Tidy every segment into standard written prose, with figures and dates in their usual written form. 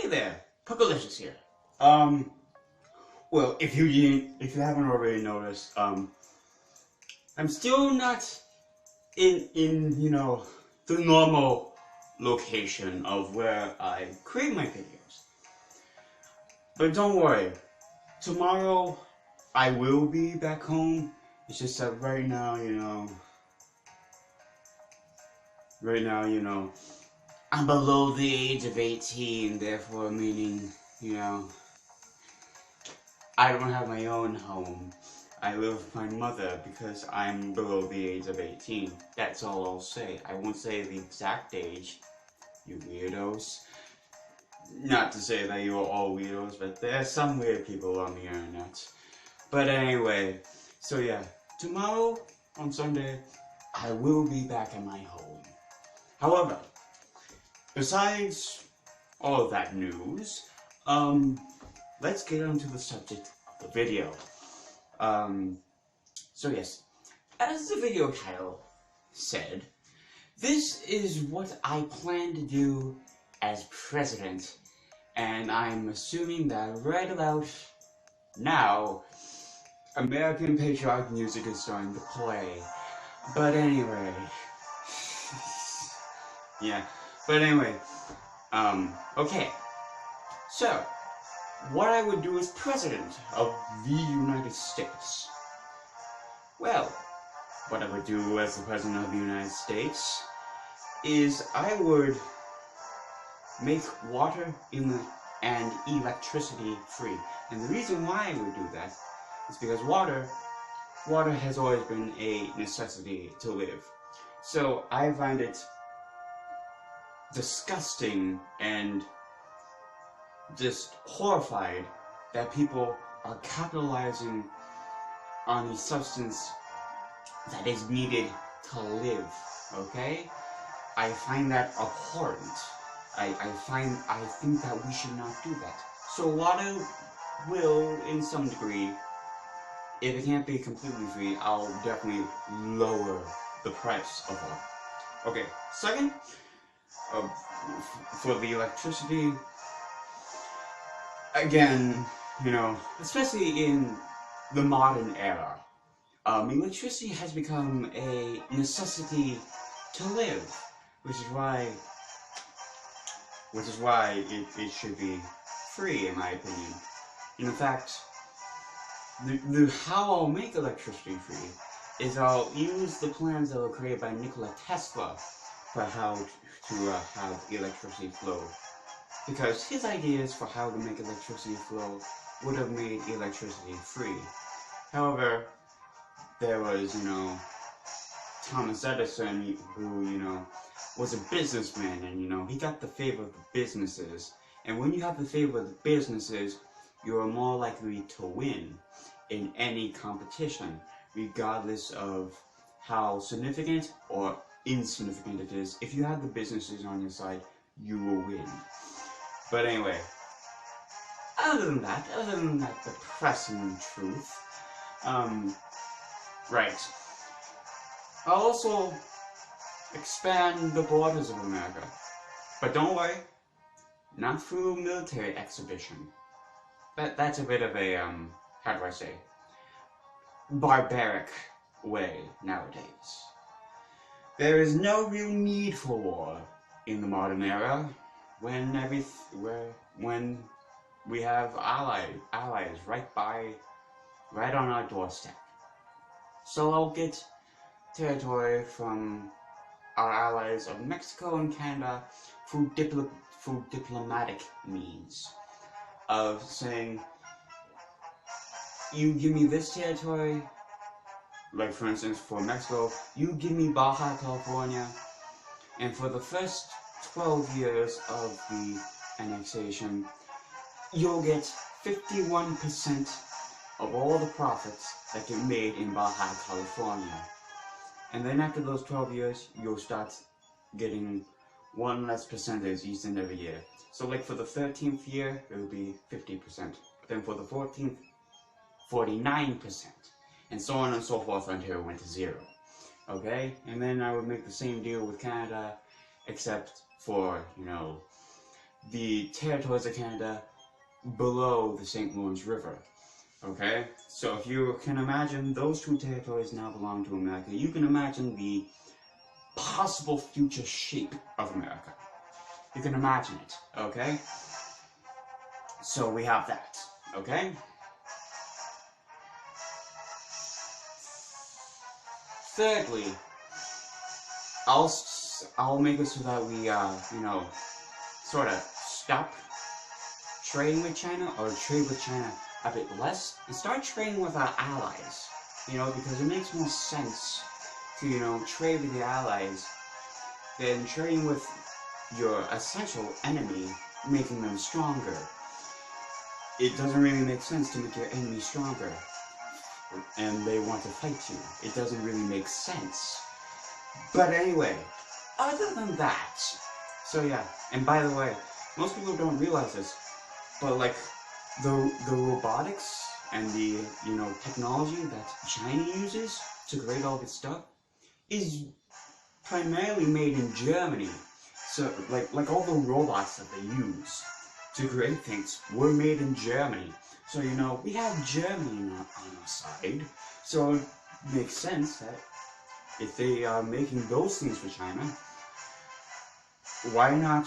Hey there, Puckalicious here. Well, if you haven't already noticed, I'm still not in the normal location of where I create my videos. But don't worry, tomorrow I will be back home. It's just that right now, I'm below the age of 18, therefore meaning, I don't have my own home. I live with my mother because I'm below the age of 18. That's all I'll say. I won't say the exact age, you weirdos. Not to say that you're all weirdos, but there are some weird people on the internet. But anyway, so yeah, tomorrow, on Sunday, I will be back at my home. However, besides all of that news, let's get on to the subject of the video. So yes, as the video title said, this is what I plan to do as president, and I'm assuming that right about now, American patriotic music is starting to play. But anyway, okay, so, what I would do as president of the United States. Well, what I would do as the president of the United States is I would make water and electricity free. And the reason why I would do that is because water has always been a necessity to live. So I find it disgusting and just horrified that people are capitalizing on a substance that is needed to live, okay? I find that abhorrent. I think that we should not do that. So water will, in some degree, if it can't be completely free, I'll definitely lower the price of water. Okay, second, for the electricity, again, especially in the modern era, electricity has become a necessity to live, which is why it should be free, in my opinion. And in fact, how I'll make electricity free is I'll use the plans that were created by Nikola Tesla for how to have electricity flow. Because his ideas for how to make electricity flow would have made electricity free. However, there was, Thomas Edison, who, was a businessman, and, he got the favor of the businesses. And when you have the favor of the businesses, you are more likely to win in any competition, regardless of how significant or insignificant it is. If you have the businesses on your side, you will win. But anyway, other than that depressing truth, right. I'll also expand the borders of America. But don't worry, not through military exhibition. That's a bit of a, how do I say, barbaric way nowadays. There is no real need for war in the modern era when we have allies right on our doorstep. So I'll get territory from our allies of Mexico and Canada through diplomatic means of saying, you give me this territory, like for instance for Mexico, you give me Baja California, and for the first 12 years of the annexation, you'll get 51% of all the profits that get made in Baja California. And then after those 12 years, you'll start getting one less percentage each and every year. So like for the 13th year, it will be 50%. Then for the 14th, 49%. And so on and so forth until it went to 0. Okay? And then I would make the same deal with Canada, except for, the territories of Canada below the St. Lawrence River. Okay? So if you can imagine those two territories now belong to America, you can imagine the possible future shape of America. You can imagine it, okay? So we have that, okay? Thirdly, I'll make it so that we, sort of stop trading with China, or trade with China a bit less, and start trading with our allies, because it makes more sense to, trade with your allies than trading with your essential enemy, making them stronger. It doesn't really make sense to make your enemy stronger, and they want to fight you. It doesn't really make sense. But anyway, other than that, so yeah, and by the way, most people don't realize this, but like, the robotics and the, technology that China uses to create all this stuff is primarily made in Germany. So, like all the robots that they use to create things were made in Germany. So, we have Germany on our side. So, it makes sense that if they are making those things for China, why not,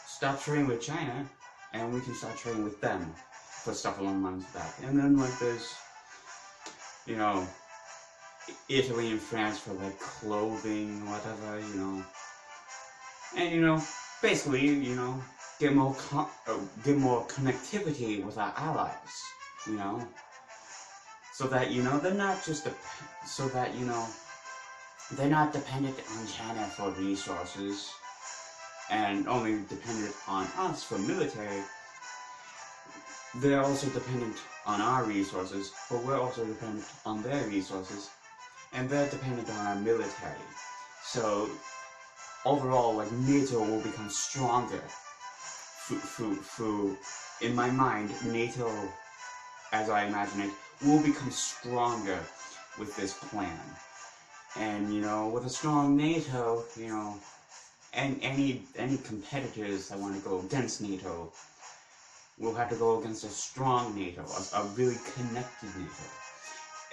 stop trading with China, and we can start trading with them for stuff along the lines of that. And then, like, there's, Italy and France for, like, clothing, whatever, And, basically, get more connectivity with our allies, so that, they're not just, so that, they're not dependent on China for resources, and only dependent on us for military. They're also dependent on our resources, but we're also dependent on their resources, and they're dependent on our military. So overall, like, NATO will become stronger. In my mind, NATO, as I imagine it, will become stronger with this plan. And, with a strong NATO, and any competitors that want to go against NATO will have to go against a strong NATO, a really connected NATO.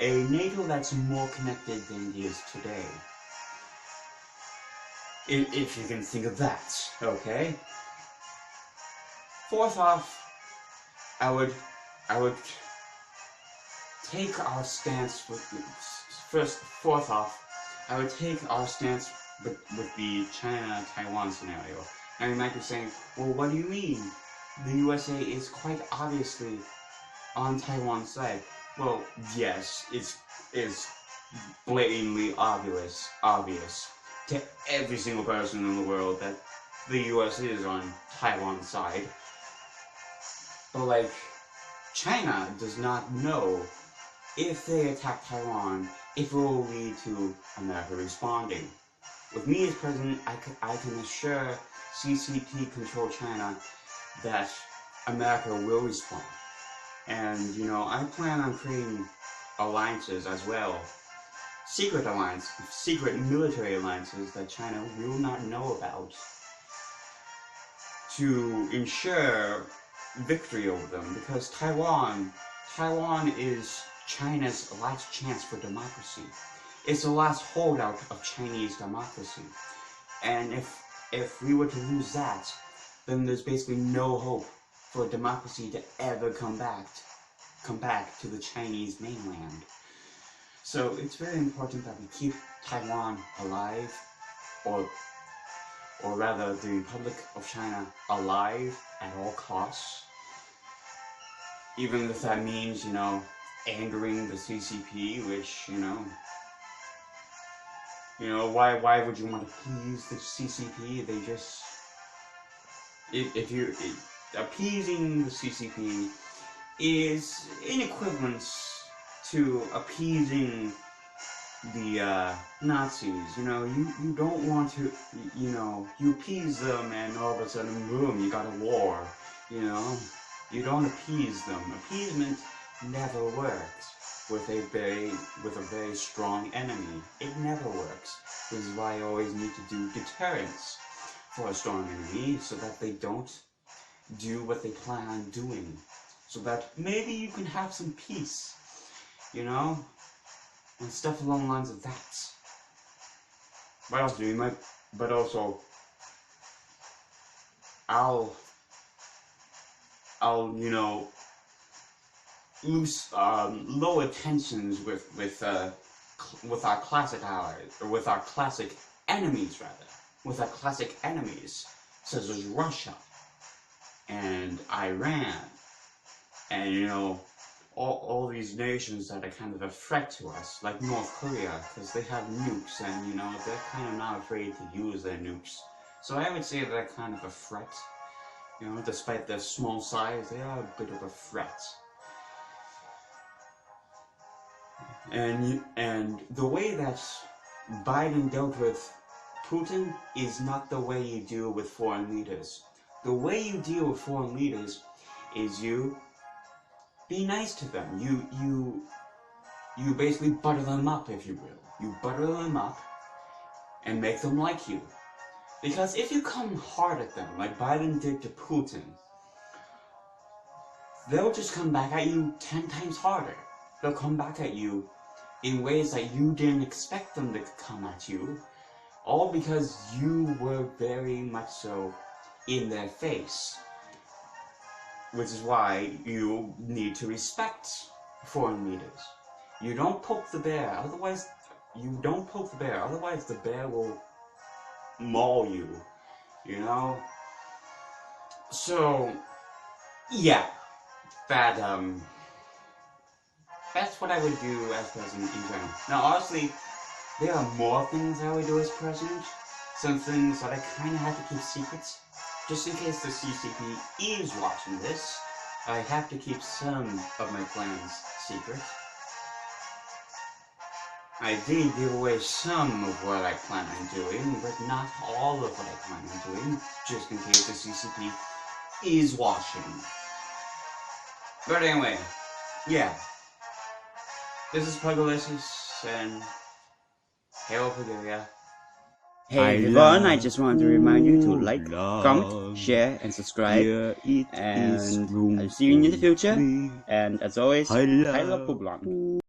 A NATO that's more connected than it is today. If you can think of that, okay? Fourth off, I would take our stance with the China-Taiwan scenario. Now you might be saying, well, what do you mean? The USA is quite obviously on Taiwan's side. Well, yes, it's blatantly obvious to every single person in the world that the US is on Taiwan's side. But, like, China does not know if they attack Taiwan, if it will lead to America responding. With me as president, I can assure CCP control China that America will respond. And, I plan on creating alliances as well. Secret military alliances that China will not know about, to ensure victory over them, because Taiwan is China's last chance for democracy. It's the last holdout of Chinese democracy. And if we were to lose that, then there's basically no hope for democracy to ever come back to the Chinese mainland. So it's very important that we keep Taiwan alive, or rather the Republic of China alive at all costs. Even if that means, angering the CCP, which, why would you want to please the CCP? They just, appeasing the CCP is in equivalence to appeasing the Nazis. You don't want to, you appease them and all of a sudden, boom, you got a war. You don't appease them. Appeasement never works with a very strong enemy. It never works. This is why you always need to do deterrence. for a strong enemy so that they don't do what they plan on doing. So that maybe you can have some peace, you know? And stuff along the lines of that. What else do you might? But also, I'll you know, lower tensions with our classic allies, or with our classic enemies rather, with our classic enemies such as Russia and Iran, and you know, all these nations that are kind of a threat to us, like North Korea, because they have nukes, and you know, they're kind of not afraid to use their nukes. So I would say they're kind of a threat. You know, despite their small size, they are a bit of a threat. And the way that Biden dealt with Putin is not the way you deal with foreign leaders. The way you deal with foreign leaders is you be nice to them. You basically butter them up, if you will. You butter them up and make them like you. Because if you come hard at them, like Biden did to Putin, they'll just come back at you 10 times harder. They'll come back at you in ways that you didn't expect them to come at you, all because you were very much so in their face. Which is why you need to respect foreign leaders. You don't poke the bear, otherwise the bear will maul you, you know? So, yeah, that's what I would do as president in general. Now, honestly, there are more things I would do as president. Some things that I kind of have to keep secrets. Just in case the CCP is watching this, I have to keep some of my plans secret. I did give away some of what I plan on doing, but not all of what I plan on doing, just in case the CCP is watching. But anyway, yeah. This is Pugilicious, and Hail Bulgaria. Hey everyone, I just wanted to remind you to like, comment, share, and subscribe. And I'll see you in the future. And as always, I love Publon.